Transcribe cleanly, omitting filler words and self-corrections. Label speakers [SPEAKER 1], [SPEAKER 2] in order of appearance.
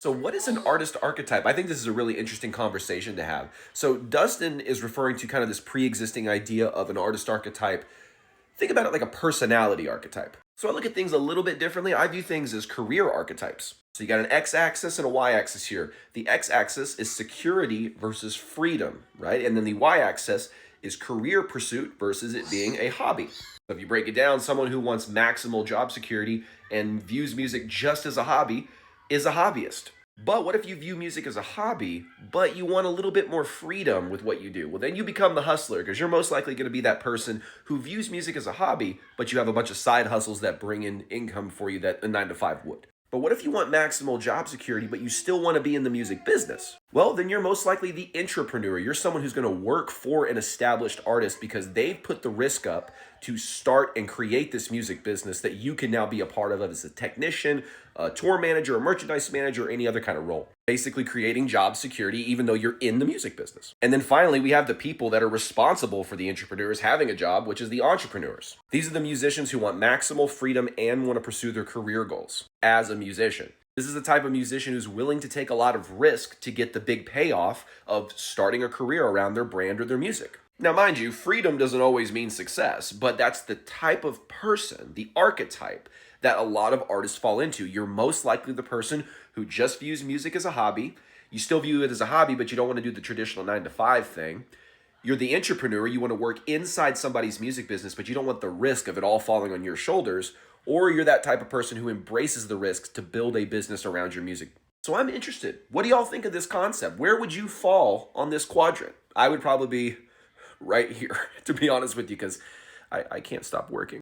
[SPEAKER 1] So, what is an artist archetype? I think this is a really interesting conversation to have. So, Dustin is referring to kind of this pre existing idea of an artist archetype. Think about it like a personality archetype. So, I look at things a little bit differently. I view things as career archetypes. So, you got an x axis and a y axis here. The x axis is security versus freedom, right? And then the y axis is career pursuit versus it being a hobby. So, if you break it down, someone who wants maximal job security and views music just as a hobby is a hobbyist. But what if you view music as a hobby, but you want a little bit more freedom with what you do? Well, then you become the hustler because you're most likely going to be that person who views music as a hobby, but you have a bunch of side hustles that bring in income for you that a 9 to 5 would. But what if you want maximal job security, but you still want to be in the music business? Well, then you're most likely the entrepreneur. You're someone who's going to work for an established artist because they've put the risk up to start and create this music business that you can now be a part of as a technician, a tour manager, a merchandise manager, or any other kind of role. Basically creating job security even though you're in the music business. And then finally, we have the people that are responsible for the entrepreneurs having a job, which is the entrepreneurs. These are the musicians who want maximal freedom and want to pursue their career goals as a musician. This is the type of musician who's willing to take a lot of risk to get the big payoff of starting a career around their brand or their music. Now, mind you, freedom doesn't always mean success, but that's the type of person, the archetype, that a lot of artists fall into. You're most likely the person who just views music as a hobby. You still view it as a hobby, but you don't want to do the traditional 9 to 5 thing. You're the entrepreneur. You want to work inside somebody's music business, but you don't want the risk of it all falling on your shoulders. Or you're that type of person who embraces the risks to build a business around your music. So I'm interested. What do y'all think of this concept? Where would you fall on this quadrant? I would probably be right here, to be honest with you, because I can't stop working.